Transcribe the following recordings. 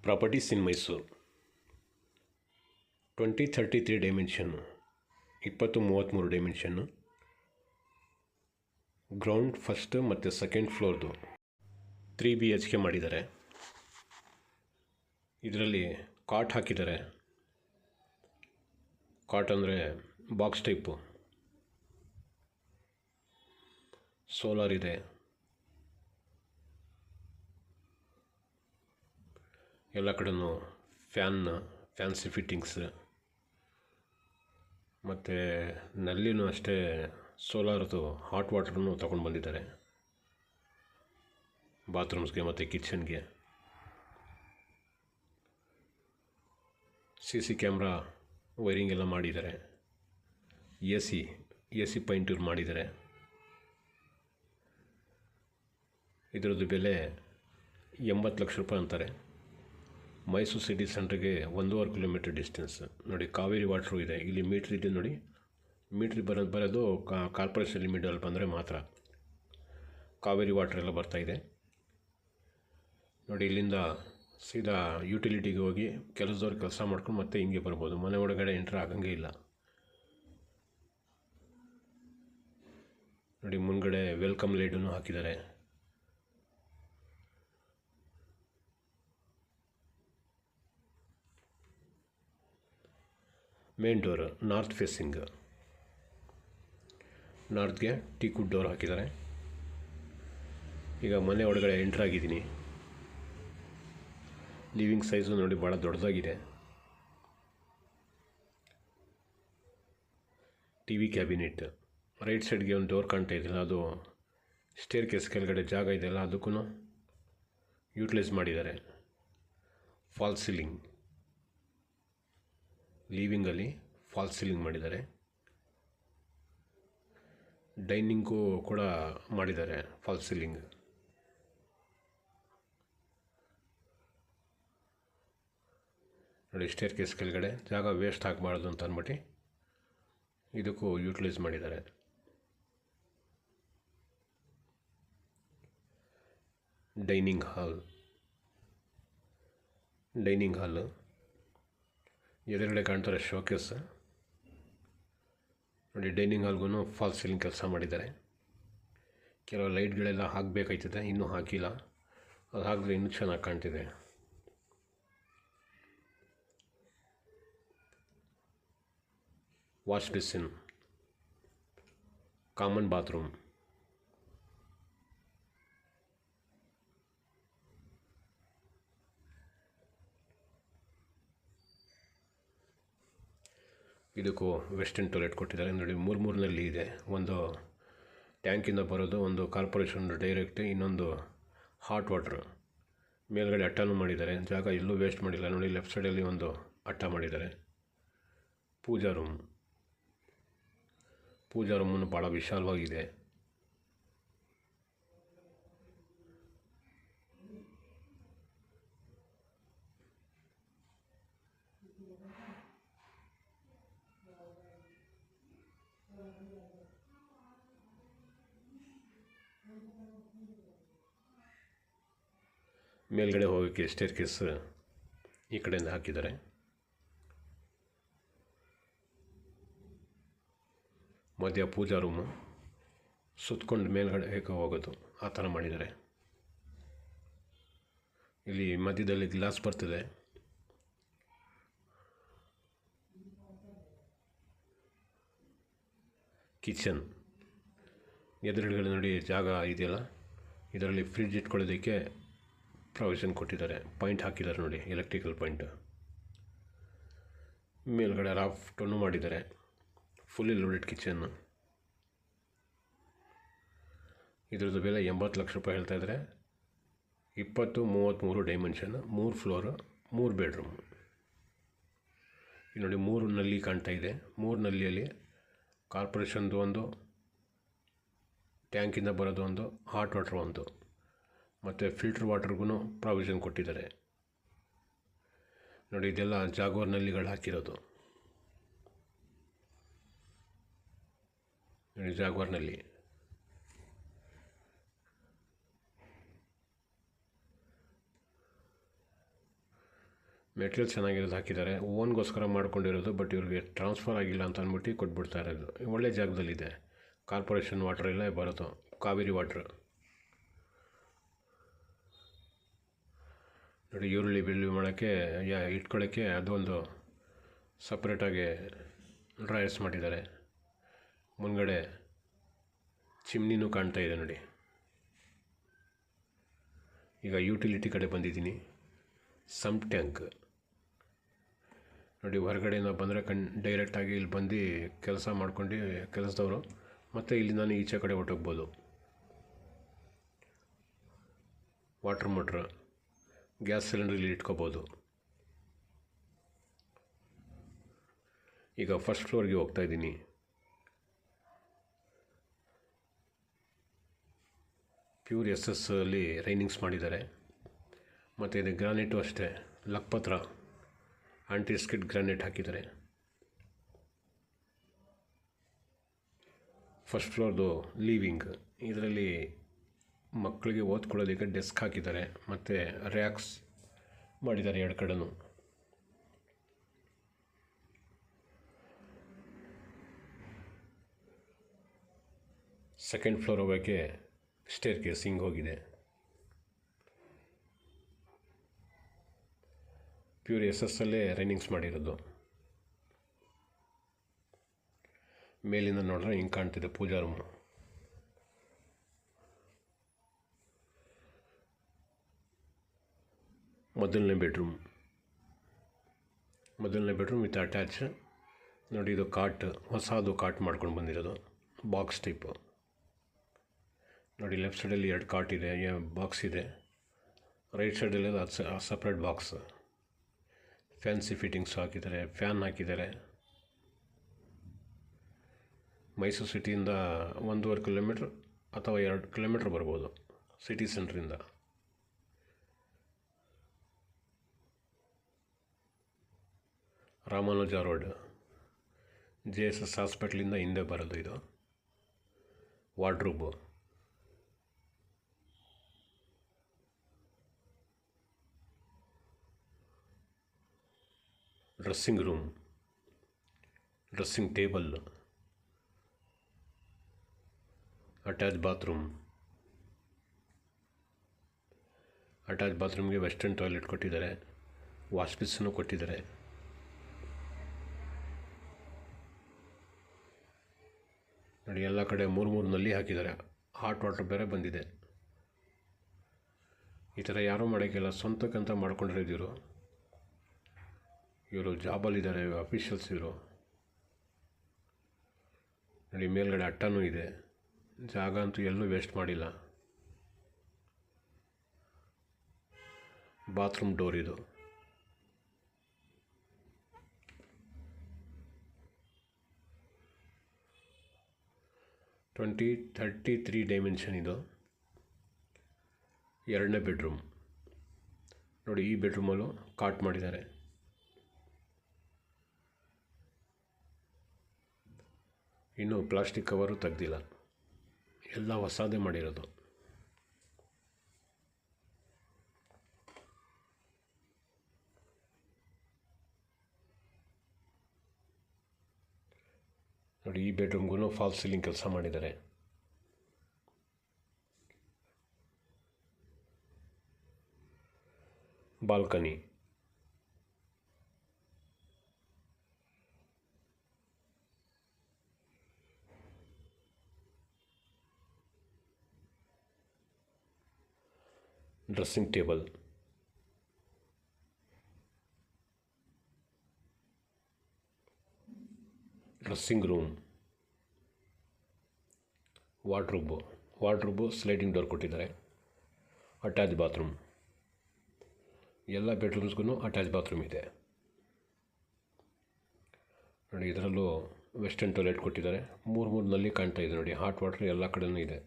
Properties ಇನ್ Mysuru 2033 dimension 2033 dimension ground first ಮತ್ತು second ಫ್ಲೋರ್ದು 3 BHK ಮಾಡಿದ್ದಾರೆ. ಇದರಲ್ಲಿ ಕಾಟ್ ಹಾಕಿದ್ದಾರೆ. ಕಾಟ್ ಅಂದರೆ ಬಾಕ್ಸ್ ಟೈಪು. ಸೋಲಾರ್ ಇದೆ. ಎಲ್ಲ ಕಡೆಯೂ ಫ್ಯಾನ್ಸಿ ಫಿಟ್ಟಿಂಗ್ಸ್ ಮತ್ತು ನಲ್ಲಿನೂ ಅಷ್ಟೇ ಸೋಲಾರ್ದು ಹಾಟ್ ವಾಟ್ರನ್ನು ತೊಗೊಂಡು ಬಂದಿದ್ದಾರೆ ಬಾತ್ರೂಮ್ಸ್ಗೆ ಮತ್ತು ಕಿಚನ್ಗೆ. CC ಕ್ಯಾಮ್ರಾ ವೈರಿಂಗ್ ಎಲ್ಲ ಮಾಡಿದ್ದಾರೆ. ಎ ಸಿ ಪೈಂಟರ್ ಮಾಡಿದ್ದಾರೆ. ಇದರದ್ದು ಬೆಲೆ 80 ಲಕ್ಷ ರೂಪಾಯಿ ಅಂತಾರೆ. ಮೈಸೂರು ಸಿಟಿ ಸೆಂಟ್ರಿಗೆ 1.5 ಕಿಲೋಮೀಟರ್ ಡಿಸ್ಟೆನ್ಸ್. ನೋಡಿ, ಕಾವೇರಿ ವಾಟ್ರು ಇದೆ. ಇಲ್ಲಿ ಮೀಟ್ರ್ ಇದೆ ನೋಡಿ. ಮೀಟ್ರ್ ಬರೋದು ಕಾರ್ಪೊರೇಷನ್ ಲಿಮಿಟಲ್ಲಿ ಬಂದರೆ ಮಾತ್ರ ಕಾವೇರಿ ವಾಟ್ರ್ ಎಲ್ಲ ಬರ್ತಾಯಿದೆ. ನೋಡಿ, ಇಲ್ಲಿಂದ ಸೀದಾ ಯುಟಿಲಿಟಿಗೆ ಹೋಗಿ ಕೆಲಸದವ್ರು ಕೆಲಸ ಮಾಡ್ಕೊಂಡು ಮತ್ತೆ ಹಿಂಗೆ ಬರ್ಬೋದು. ಮನೆ ಒಳಗಡೆ ಎಂಟ್ರ್ ಆಗಂಗೆ ಇಲ್ಲ. ನೋಡಿ, ಮುಂದ್ಗಡೆ ವೆಲ್ಕಮ್ ಲೈಟನ್ನು ಹಾಕಿದ್ದಾರೆ. Main door north facing. ನಾರ್ತ್ಗೆ ಟೀಕುಡ್ ಡೋರ್ ಹಾಕಿದ್ದಾರೆ. ಈಗ ಮನೆ ಒಳಗಡೆ ಎಂಟ್ರ್ ಆಗಿದ್ದೀನಿ. ಲಿವಿಂಗ್ ಸೈಜು ನೋಡಿ ಭಾಳ ದೊಡ್ಡದಾಗಿದೆ. TV cabinet. ರೈಟ್ ಸೈಡ್ಗೆ ಒಂದು ಡೋರ್ ಕಾಣ್ತಾ ಇದೆಯಲ್ಲ, ಅದು ಸ್ಟೇರ್ ಕೇಸ್ ಕೆಳಗಡೆ ಜಾಗ ಇದೆಯಲ್ಲ, ಅದಕ್ಕೂ ಯೂಟಿಲೈಸ್ ಮಾಡಿದ್ದಾರೆ. False ceiling. ಲಿವಿಂಗಲ್ಲಿ ಫಾಲ್ಸ್ ಸೀಲಿಂಗ್ ಮಾಡಿದ್ದಾರೆ. ಡೈನಿಂಗು ಕೂಡ ಮಾಡಿದ್ದಾರೆ ಫಾಲ್ಸ್ ಸೀಲಿಂಗ್. ನೋಡಿ, ಸ್ಟೇರ್ ಕೇಸ್ ಕೆಳಗಡೆ ಜಾಗ ವೇಸ್ಟ್ ಆಗಬಾರ್ದು ಅಂತ ಅಂದ್ಬಿಟ್ಟು ಇದಕ್ಕೂ ಯೂಟಿಲೈಸ್ ಮಾಡಿದ್ದಾರೆ. ಡೈನಿಂಗ್ ಹಾಲ್ ಎದುರುಗಡೆ ಕಾಣ್ತಾರೆ ಶೋಕೇಸ್. ನೋಡಿ, ಡೈನಿಂಗ್ ಹಾಲ್ಗೂ ಫಾಲ್ಸ್ ಸೀಲಿಂಗ್ ಕೆಲಸ ಮಾಡಿದ್ದಾರೆ. ಕೆಲವು ಲೈಟ್ಗಳೆಲ್ಲ ಹಾಕಬೇಕಾಯ್ತದೆ, ಇನ್ನೂ ಹಾಕಿಲ್ಲ. ಅದು ಹಾಕಿದ್ರೆ ಇನ್ನೂ ಚೆನ್ನಾಗಿ ಕಾಣ್ತಿದೆ. Wash basin, common bathroom. ಇದಕ್ಕೂ ವೆಸ್ಟರ್ನ್ ಟಾಯ್ಲೆಟ್ ಕೊಟ್ಟಿದ್ದಾರೆ. ನೋಡಿ, ಮೂರ್ನಲ್ಲಿ ಇದೆ. ಒಂದು ಟ್ಯಾಂಕಿಂದ ಬರೋದು, ಒಂದು ಕಾರ್ಪೊರೇಷನ್ ಡೈರೆಕ್ಟ್, ಇನ್ನೊಂದು ಹಾಟ್ ವಾಟ್ರ್. ಮೇಲ್ಗಡೆ ಅಟ್ಟನೂ ಮಾಡಿದ್ದಾರೆ. ಜಾಗ ಎಲ್ಲೂ ವೇಸ್ಟ್ ಮಾಡಿಲ್ಲ. ನೋಡಿ, ಲೆಫ್ಟ್ ಸೈಡಲ್ಲಿ ಒಂದು ಅಟ್ಟ ಮಾಡಿದ್ದಾರೆ. ಪೂಜಾ ರೂಮನ್ನು ಭಾಳ ವಿಶಾಲವಾಗಿದೆ. ಮೇಲ್ಗಡೆ ಹೋಗೋಕ್ಕೆ ಸ್ಟೇರ್ ಕೇಸ್ ಈ ಕಡೆಯಿಂದ ಹಾಕಿದ್ದಾರೆ. ಮಧ್ಯ ಪೂಜಾ ರೂಮು, ಸುತ್ತಕೊಂಡು ಮೇಲ್ಗಡೆ ಹೇಗೆ ಹೋಗೋದು ಆ ಥರ ಮಾಡಿದ್ದಾರೆ. ಇಲ್ಲಿ ಮಧ್ಯದಲ್ಲಿ ಗ್ಲಾಸ್ ಬರ್ತಿದೆ. ಕಿಚನ್ ಎದುರುಗಡೆ ನೋಡಿ ಜಾಗ ಇದೆಯಲ್ಲ, ಇದರಲ್ಲಿ ಫ್ರಿಡ್ಜ್ ಇಟ್ಕೊಳ್ಳೋದಕ್ಕೆ ಪ್ರಾವಿಷನ್ ಕೊಟ್ಟಿದ್ದಾರೆ. ಪಾಯಿಂಟ್ ಹಾಕಿದ್ದಾರೆ ನೋಡಿ, ಎಲೆಕ್ಟ್ರಿಕಲ್ ಪಾಯಿಂಟ್. ಮೇಲ್ಗಡೆ ರಾಫ್ಟನ್ನು ಮಾಡಿದ್ದಾರೆ. Fully loaded kitchen. ಇದ್ರದ್ದು ಬೆಲೆ 80 ಲಕ್ಷ ರೂಪಾಯಿ ಹೇಳ್ತಾ ಇದ್ದಾರೆ. 2033 ಡೈಮೆನ್ಷನ್, 3 ಫ್ಲೋರು, 3 ಬೆಡ್ರೂಮ್. ಇಲ್ಲಿ ನೋಡಿ, 3 ನಲ್ಲಿ ಕಾಣ್ತಾ ಇದೆ. 3 ನಲ್ಲಿಯಲ್ಲಿ ಕಾರ್ಪೊರೇಷನ್ದು ಒಂದು, ಟ್ಯಾಂಕಿಂದ ಬರೋದು ಒಂದು, ಹಾಟ್ ವಾಟ್ರ್ ಒಂದು, ಮತ್ತು ಫಿಲ್ಟರ್ ವಾಟರ್ಗೂ ಪ್ರಾವಿಷನ್ ಕೊಟ್ಟಿದ್ದಾರೆ. ನೋಡಿ, ಇದೆಲ್ಲ ಜಾಗ್ವಾರ್ ನಲ್ಲಿಗಳು ಹಾಕಿರೋದು. ನೋಡಿ, ಜಾಗ್ವಾರ್ ನಲ್ಲಿ. ಮೆಟೀರಿಯಲ್ ಚೆನ್ನಾಗಿರೋದು ಹಾಕಿದ್ದಾರೆ, ಓನ್ಗೋಸ್ಕರ ಮಾಡ್ಕೊಂಡಿರೋದು. ಬಟ್ ಇವ್ರಿಗೆ ಟ್ರಾನ್ಸ್ಫರ್ ಆಗಿಲ್ಲ ಅಂತ ಅಂದ್ಬಿಟ್ಟು ಕೊಟ್ಬಿಡ್ತಾ ಇರೋದು. ಒಳ್ಳೆ ಜಾಗದಲ್ಲಿದೆ. ಕಾರ್ಪೊರೇಷನ್ ವಾಟರ್ ಎಲ್ಲ ಬರೋದು, ಕಾವೇರಿ ವಾಟ್ರ್. ನೋಡಿ, ಈರುಳ್ಳಿ ಬೆಳ್ಳುಳ್ಳಿ ಮಾಡೋಕ್ಕೆ ಇಟ್ಕೊಳ್ಳೋಕ್ಕೆ ಅದೊಂದು ಸಪ್ರೇಟಾಗಿ ಡ್ರಾಯರ್ಸ್ ಮಾಡಿದ್ದಾರೆ. ಮುಂದ್ಗಡೆ ಚಿಮ್ನಿನೂ ಕಾಣ್ತಾ ಇದೆ ನೋಡಿ. ಈಗ ಯುಟಿಲಿಟಿ ಕಡೆ ಬಂದಿದ್ದೀನಿ. ಸಮ್ ಟ್ಯಾಂಕ್ ನೋಡಿ, ಹೊರಗಡೆಯಿಂದ ಬಂದರೆ ಡೈರೆಕ್ಟಾಗಿ ಇಲ್ಲಿ ಬಂದು ಕೆಲಸ ಮಾಡ್ಕೊಂಡು ಕೆಲಸದವರು ಮತ್ತು ಇಲ್ಲಿ ನಾನು ಈಚೆ ಕಡೆ ಹೊಟ್ಟೋಗ್ಬೋದು. ವಾಟ್ರ್ ಮೋಟ್ರ್, ಗ್ಯಾಸ್ ಸಿಲಿಂಡರ್ ಇಲ್ಲಿ ಇಟ್ಕೋಬೋದು. ಈಗ ಫಸ್ಟ್ ಫ್ಲೋರ್ಗೆ ಹೋಗ್ತಾಯಿದ್ದೀನಿ. ಪ್ಯೂರ್ SS ಅಲ್ಲಿ ರೈನಿಂಗ್ಸ್ ಮಾಡಿದ್ದಾರೆ. ಮತ್ತು ಇದು ಗ್ರಾನೈಟು ಅಷ್ಟೇ, ಲಕ್ಪತ್ರ ಆಂಟಿ ಸ್ಕಿಡ್ ಗ್ರಾನೈಟ್ ಹಾಕಿದ್ದಾರೆ. ಫಸ್ಟ್ ಫ್ಲೋರ್ದು ಲೀವಿಂಗ್. ಇದರಲ್ಲಿ ಮಕ್ಕಳಿಗೆ ಓದ್ಕೊಳ್ಳೋದಕ್ಕೆ ಡೆಸ್ಕ್ ಹಾಕಿದ್ದಾರೆ ಮತ್ತು ರ್ಯಾಕ್ಸ್ ಮಾಡಿದ್ದಾರೆ ಎರಡು ಕಡೆನೂ. ಸೆಕೆಂಡ್ ಫ್ಲೋರ್ ಹೋಗೋಕ್ಕೆ ಸ್ಟೇರ್ ಕೇಸ್ ಹಿಂಗೆ ಹೋಗಿದೆ. ಪ್ಯೂರ್ SS ಅಲ್ಲೇ ರೈನಿಂಗ್ಸ್ ಮಾಡಿರೋದು. ಮೇಲಿಂದ ನೋಡಿದ್ರೆ ಹಿಂಗೆ ಕಾಣ್ತಿದೆ ಪೂಜಾ ರೂಮು. ಮೊದಲನೇ ಬೆಡ್ರೂಮ್ ವಿತ್ ಅಟ್ಯಾಚ್. ನೋಡಿ, ಇದು ಕಾಟ್, ಹೊಸದು ಕಾಟ್ ಮಾಡ್ಕೊಂಡು ಬಂದಿರೋದು, ಬಾಕ್ಸ್ ಟೈಪು. ನೋಡಿ, ಲೆಫ್ಟ್ ಸೈಡಲ್ಲಿ 2 ಕಾಟ್ ಇದೆ, ಬಾಕ್ಸ್ ಇದೆ. ರೈಟ್ ಸೈಡಲ್ಲಿ ಅದು ಸಪ್ರೇಟ್ ಬಾಕ್ಸ್. ಫ್ಯಾನ್ಸಿ ಫಿಟ್ಟಿಂಗ್ಸ್ ಹಾಕಿದ್ದಾರೆ, ಫ್ಯಾನ್ ಹಾಕಿದ್ದಾರೆ. ಮೈಸೂರು ಸಿಟಿಯಿಂದ 1.5 ಕಿಲೋಮೀಟ್ರ್ ಅಥವಾ 2 ಕಿಲೋಮೀಟ್ರ್ ಬರ್ಬೋದು ಸಿಟಿ ಸೆಂಟ್ರಿಂದ. ರಾಮಾನುಜ ರೋಡ್, JSS ಹಾಸ್ಪಿಟ್ಲಿಂದ ಹಿಂದೆ ಬರೋದು ಇದು. Wardrobe, dressing room, dressing table, attach ಬಾತ್ರೂಮ್ಗೆ ವೆಸ್ಟರ್ನ್ ಟಾಯ್ಲೆಟ್ ಕೊಟ್ಟಿದ್ದಾರೆ, ವಾಶ್ ಬೇಸಿನ್ನು ಕೊಟ್ಟಿದ್ದಾರೆ. ನೋಡಿ, ಎಲ್ಲ ಕಡೆ 3 ನಲ್ಲಿ ಹಾಕಿದ್ದಾರೆ. ಹಾಟ್ ವಾಟರ್ ಬೇರೆ ಬಂದಿದೆ. ಈ ಥರ ಯಾರೂ ಮಾಡೋಕ್ಕಿಲ್ಲ, ಸ್ವಂತಕ್ಕಂತ ಮಾಡ್ಕೊಂಡಿರೋದು ಇವರು ಜಾಬಲ್ಲಿದ್ದಾರೆ, ಅಫಿಷಿಯಲ್ಸ್ ಇವರು. ನೋಡಿ, ಮೇಲ್ಗಡೆ ಅಟ್ಟನೂ ಇದೆ. ಜಾಗ ಅಂತೂ ಎಲ್ಲೂ ವೇಸ್ಟ್ ಮಾಡಿಲ್ಲ. ಬಾತ್ರೂಮ್ ಡೋರ್ ಇದು. ಟ್ವೆಂಟಿ 33 ಡೈಮೆನ್ಷನ್ ಇದು. ಎರಡನೇ ಬೆಡ್ರೂಮ್ ನೋಡಿ, ಈ ಬೆಡ್ರೂಮಲ್ಲೂ ಕಾಟ್ ಮಾಡಿದ್ದಾರೆ. ಇನ್ನೂ ಪ್ಲಾಸ್ಟಿಕ್ ಕವರು ತೆಗ್ದಿಲ್ಲ, ಎಲ್ಲ ಹೊಸದೇ ಮಾಡಿರೋದು. ನೋಡಿ, ಈ ಬೆಡ್ರೂಮ್ಗೂ ಫಾಲ್ಸ್ ಸೀಲಿಂಗ್ ಕೆಲಸ ಮಾಡಿದ್ದಾರೆ. Balcony, dressing table, dressing room, wardrobe sliding door ಕೊಟ್ಟಿದ್ದಾರೆ. ಅಟ್ಯಾಚ್ ಬಾತ್ರೂಮ್, ಎಲ್ಲ ಬೆಡ್ರೂಮ್ಸ್ಗೂ ಅಟ್ಯಾಚ್ ಬಾತ್ರೂಮ್ ಇದೆ. ನೋಡಿ, ಇದರಲ್ಲೂ ವೆಸ್ಟರ್ನ್ ಟಾಯ್ಲೆಟ್ ಕೊಟ್ಟಿದ್ದಾರೆ. 3 ನಲ್ಲಿ ಕಾಣ್ತಾ ಇದೆ ನೋಡಿ. ಹಾಟ್ ವಾಟರ್ ಎಲ್ಲ ಕಡೆಯೂ ಇದೆ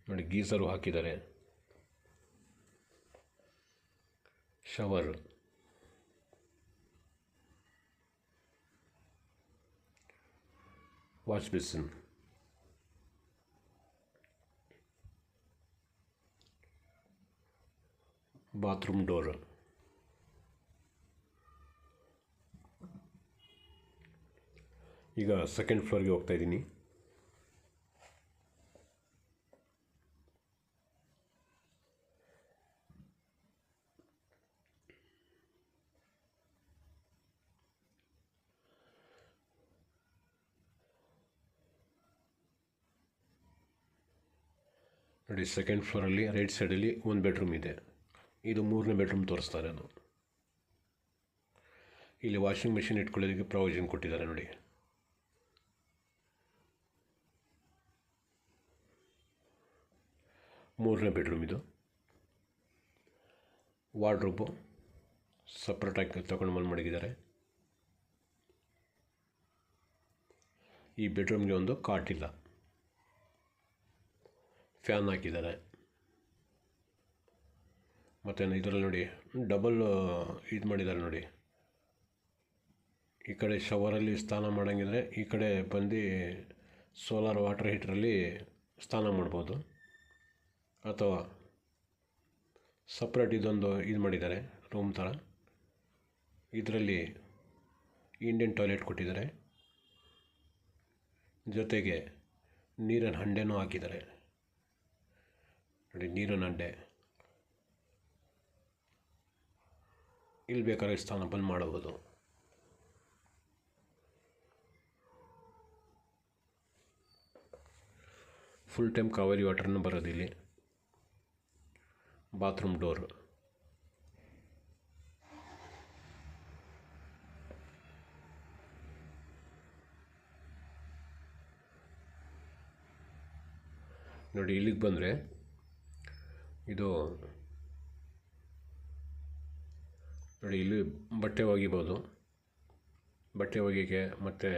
ನೋಡಿ. ಗೀಸರು ಹಾಕಿದ್ದಾರೆ. Shower, wash basin, bathroom door. ಈಗ ಸೆಕೆಂಡ್ ಫ್ಲೋರ್ಗೆ ಹೋಗ್ತಾ ಇದ್ದೀನಿ. ನೋಡಿ, ಸೆಕೆಂಡ್ ಫ್ಲೋರಲ್ಲಿ ರೈಟ್ ಸೈಡಲ್ಲಿ ಒಂದು ಬೆಡ್ರೂಮ್ ಇದೆ. ಇದು 3ನೇ ಬೆಡ್ರೂಮ್ ತೋರಿಸ್ತಾರೆ. ಅದು ಇಲ್ಲಿ ವಾಷಿಂಗ್ ಮೆಷಿನ್ ಇಟ್ಕೊಳ್ಳೋದಕ್ಕೆ ಪ್ರಾವಿಷನ್ ಕೊಟ್ಟಿದ್ದಾರೆ ನೋಡಿ. ಮೂರನೇ ಬೆಡ್ರೂಮ್ ಇದು. ವಾರ್ಡ್ರೋಬು ಸಪ್ರೇಟಾಗಿ ತಗೊಂಡು ಬಂದು ಮಡಗಿದ್ದಾರೆ. ಈ ಬೆಡ್ರೂಮ್ಗೆ ಒಂದು ಕಾಟ್ ಇಲ್ಲ, ಫ್ಯಾನ್ ಹಾಕಿದ್ದಾರೆ. ಮತ್ತು ಇದರಲ್ಲಿ ನೋಡಿ ಡಬಲ್ ಇದು ಮಾಡಿದ್ದಾರೆ ನೋಡಿ. ಈ ಕಡೆ ಶವರಲ್ಲಿ ಸ್ನಾನ ಮಾಡೋಂಗಿದ್ರೆ ಈ ಕಡೆ ಬಂದು ಸೋಲಾರ್ ವಾಟರ್ ಹೀಟ್ರಲ್ಲಿ ಸ್ನಾನ ಮಾಡ್ಬೋದು, ಅಥವಾ ಸಪ್ರೇಟ್ ಇದೊಂದು ಇದು ಮಾಡಿದ್ದಾರೆ ರೂಮ್ ಥರ. ಇದರಲ್ಲಿ ಇಂಡಿಯನ್ ಟಾಯ್ಲೆಟ್ ಕೊಟ್ಟಿದ್ದಾರೆ, ಜೊತೆಗೆ ನೀರಿನ ಹಂಡೆನೂ ಹಾಕಿದ್ದಾರೆ ನೋಡಿ. ನೀರಿನ ಹಂಡೆ ಇಲ್ಲಿ ಬೇಕಾದ್ರೆ ಸ್ನಾನ ಬಂದು ಮಾಡಬಹುದು. ಫುಲ್ ಟೈಮ್ ಕಾವೇರಿ ವಾಟರ್ನೂ ಬರೋದಿಲ್ಲಿ. Bathroom door. ನೋಡಿ, ಇಲ್ಲಿಗೆ ಬಂದರೆ ಇದು ನೋಡಿ, ಇಲ್ಲಿ ಬಟ್ಟೆ ಒಗಿಬೋದು. ಬಟ್ಟೆ ಒಗೆಯೋಕ್ಕೆ ಮತ್ತು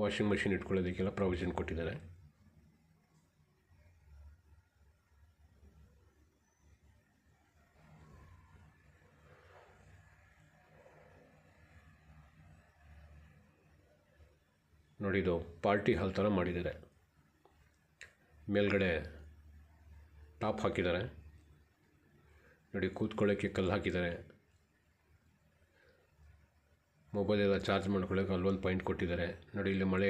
ವಾಷಿಂಗ್ ಮೆಷಿನ್ ಇಟ್ಕೊಳ್ಳೋದಕ್ಕೆಲ್ಲ ಪ್ರಾವಿಷನ್ ಕೊಟ್ಟಿದ್ದಾರೆ. ನೋಡಿ, ಇದು ಪಾರ್ಟಿ ಹಾಲ್ ಥರ ಮಾಡಿದ್ದಾರೆ. ಮೇಲ್ಗಡೆ ಟಾಪ್ ಹಾಕಿದ್ದಾರೆ ನೋಡಿ. ಕೂತ್ಕೊಳ್ಳೋಕ್ಕೆ ಕಲ್ಲು ಹಾಕಿದ್ದಾರೆ. ಮೊಬೈಲ್ ಎಲ್ಲ ಚಾರ್ಜ್ ಮಾಡ್ಕೊಳ್ಳೋಕೆ ಅಲ್ಲೊಂದು ಪಾಯಿಂಟ್ ಕೊಟ್ಟಿದ್ದಾರೆ ನೋಡಿ. ಇಲ್ಲಿ ಮಳೆ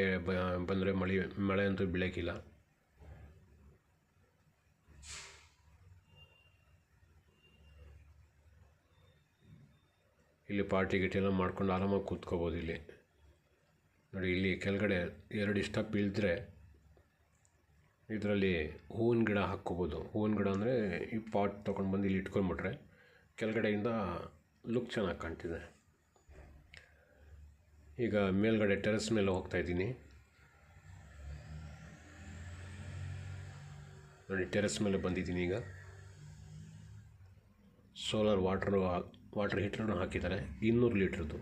ಬಂದರೆ ಮಳೆ ಅಂತೂ ಬೀಳೋಕ್ಕಿಲ್ಲ. ಇಲ್ಲಿ ಪಾರ್ಟಿ ಗಿಟಿ ಎಲ್ಲ ಮಾಡ್ಕೊಂಡು ಆರಾಮಾಗಿ ಕೂತ್ಕೋಬೋದು ಇಲ್ಲಿ ನೋಡಿ. ಇಲ್ಲಿ ಕೆಳಗಡೆ 2 ಸ್ಟೆಪ್ ಇಳಿದ್ರೆ ಇದರಲ್ಲಿ ಹೂವಿನ ಗಿಡ ಹಾಕ್ಕೋಬೋದು. ಹೂವಿನ ಗಿಡ ಅಂದರೆ ಈ ಪಾಟ್ ತೊಗೊಂಡು ಬಂದು ಇಲ್ಲಿ ಇಟ್ಕೊಂಡ್ಬಿಟ್ರೆ ಕೆಳಗಡೆಯಿಂದ ಲುಕ್ ಚೆನ್ನಾಗಿ ಕಾಣ್ತಿದೆ. ಈಗ ಮೇಲ್ಗಡೆ ಟೆರೆಸ್ ಮೇಲೆ ಹೋಗ್ತಾಯಿದ್ದೀನಿ ನೋಡಿ. ಟೆರೆಸ್ ಮೇಲೆ ಬಂದಿದ್ದೀನಿ ಈಗ. ಸೋಲಾರ್ ವಾಟರ್ ಹೀಟ್ರನ್ನು ಹಾಕಿದ್ದಾರೆ, 200 ಲೀಟ್ರದ್ದು.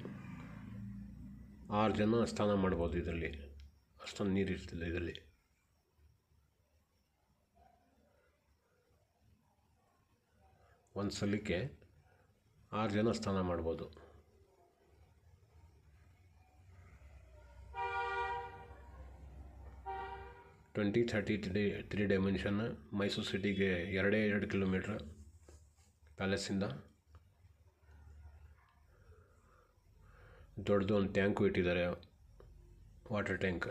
6 ಜನ ಸ್ನಾನ ಮಾಡ್ಬೋದು ಇದರಲ್ಲಿ, ಅಷ್ಟೊಂದು ನೀರು ಇರ್ತಿಲ್ಲ ಇದರಲ್ಲಿ. ಒಂದು ಸಲಕ್ಕೆ 6 ಜನ ಸ್ನಾನ ಮಾಡ್ಬೋದು. Twenty 3 dimension. ಮೈಸೂರು ಸಿಟಿಗೆ 2 ಕಿಲೋಮೀಟ್ರ್ ಪ್ಯಾಲೇಸಿಂದ. ದೊಡ್ಡದು ಒಂದು ಟ್ಯಾಂಕು ಇಟ್ಟಿದ್ದಾರೆ, ವಾಟರ್ ಟ್ಯಾಂಕ್.